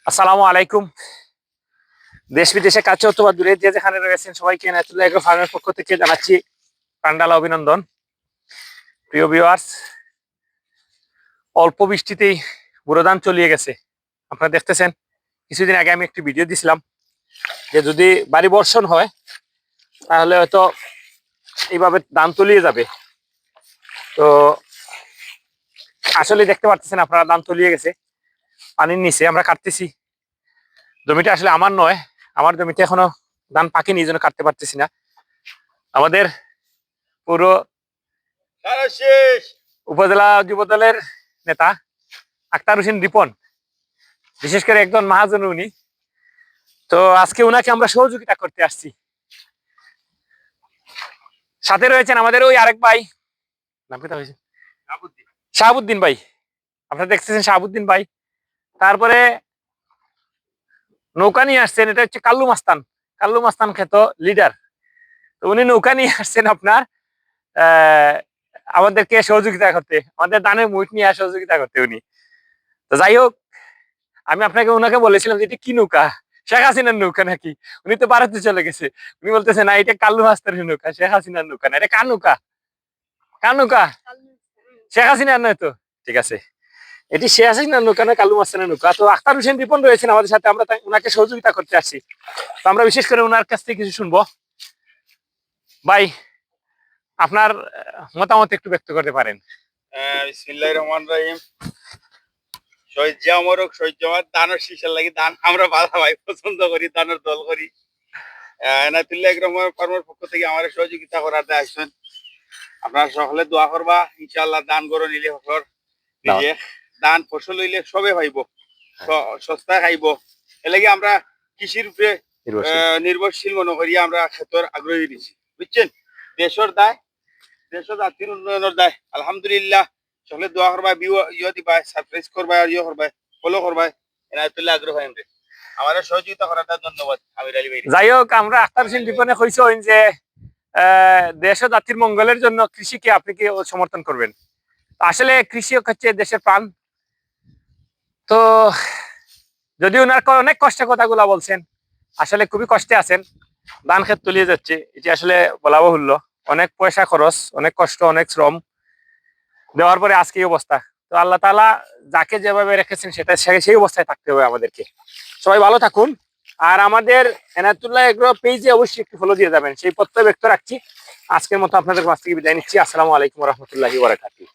আসসালামু আলাইকুম। দেশ বিদেশে কাছে অথবা দূরে যে যেখানে রয়েছেন সবাইকে এনায়েতুল্লাহ এগ্রো ফার্মের পক্ষ থেকে জানাচ্ছি প্রাণঢালা অভিনন্দন। প্রিয় ভিউয়ার্স, অল্প বৃষ্টিতেই বুড়ো ধান চলিয়ে গেছে। আপনারা দেখতেছেন, কিছুদিন আগে আমি একটি ভিডিও দিছিলাম যে যদি ভারী বর্ষণ হয় তাহলে হয়তো এইভাবে ধান তলিয়ে যাবে। তো আসলে দেখতে পাচ্ছেন আপনারা, ধান তলিয়ে গেছে পানির নিচে। আমরা কাটতেছি, জমিটা আসলে আমার নয়, আমার জমিতে এখনো ধান পাকেনি, এই জন্য কাটতে পারতেছি না। আমাদের পুরো উপজেলা যুব দলের নেতা আক্তার হোসেন রিপন, বিশেষ করে একজন মহাজন উনি, তো আজকে উনাকে আমরা সহযোগিতা করতে আসছি। সাথে রয়েছেন আমাদের ওই আরেক ভাই, নাম কি হয়েছে, শাহাবুদ্দিন ভাই। আপনারা দেখতেছেন শাহাবুদ্দিন ভাই। তারপরে নৌকা নিয়ে আসছেন, এটা হচ্ছে কাল্লু মাস্তান। কাল্লু মাস্তান খ্যাত লিডার। তো উনি নৌকা নিয়ে আসছেন আপনার আমাদেরকে সহযোগিতা করতে, আমাদের ধানের মুঠ নিয়ে সহযোগিতা করতে উনি। তো যাই হোক, আমি আপনাকে ওনাকে বলেছিলাম যে এটা কি নৌকা, শেখ হাসিনার নৌকা নাকি? উনি তো ভারতে চলে গেছে। উনি বলতেছে না, এটা কাল্লু মাস্তানের নৌকা, শেখ হাসিনার নৌকা না। এটা কার নৌকা? কার নৌকা? শেখ হাসিনার নয় তো? ঠিক আছে, এটি শেখ হাসিনার নৌকা না কাল্লু মাস্তানের নৌকা। তো আক্তার হোসেন রিপন রয়েছেন আমাদের সাথে, আমরা ওনাকে সহযোগিতা করতে আসছি। তো আমরা বিশেষ করে ওনার কাছ থেকে কিছু শুনবো। ভাই, আপনার মতামত একটু ব্যক্ত করতে পারেন? বিসমিল্লাহির রহমানির রহিম। সহ্য আমরক সহ্য আমার দানের শীষের লাগি দান আমরা বাধা ভাই পছন্দ করি, দানের দল করি। এনায়েতুল্লাহ এগ্রো ফার্মের পক্ষ থেকে আমার সহযোগিতা করার আসছেন। আপনারা সকলে দোয়া করবা, ইনশাআল্লাহ দান গরো নিলে ফসল নিজে দান ফসল হইলে সবে পাইব, সস্তায় খাইব। এলাকি আমরা কৃষির উপরে নির্ভরশীল মনে করি, আমরা ক্ষেত্র আগ্রহী দিচ্ছি, বুঝছেন? দেশের দায়, দেশের জাতির উন্নয়নের দায়। আলহামদুলিল্লাহ, সকলে দোয়া করবা, ইয়ে দিবা, সারপ্রাইজ করবা, আর ইয়ে করবা, ফলো করবা। এনায়েতুল্লাহ আগ্রহ ফার্মে আমাদের সহযোগিতা করার ধন্যবাদ আমির আলী ভাই। যাই হোক, আমরা আক্তার হোসেন রিপনে কইছেন যে দেশ ও জাতির মঙ্গলের জন্য কৃষিকে আপনি কি সমর্থন করবেন। আসলে কৃষি হচ্ছে দেশের প্রাণ। তো যদি ওনার অনেক কষ্টের কথাগুলা বলছেন, আসলে খুবই কষ্টে আছেন, ধান ক্ষেত তলিয়ে যাচ্ছে, এটি আসলে বলা বাহুল্য। অনেক পয়সা খরচ, অনেক কষ্ট, অনেক শ্রম দেওয়ার পরে আজকে এই অবস্থা। তো আল্লাহ তাআলা যাকে যেভাবে রেখেছেন সেটা সেই অবস্থায় থাকতে হবে আমাদেরকে। সবাই ভালো থাকুন, আর আমাদের এনায়েতুল্লাহ এগ্রো পেজে অবশ্যই একটু ফলো দিয়ে যাবেন, সেই প্রত্যয় ব্যক্ত রাখছি। আজকের মতো আপনাদের কাছ থেকে বিদায় নিচ্ছি। আসসালামু আলাইকুম ওয়া রাহমাতুল্লাহি ওয়া বারাকাতুহু।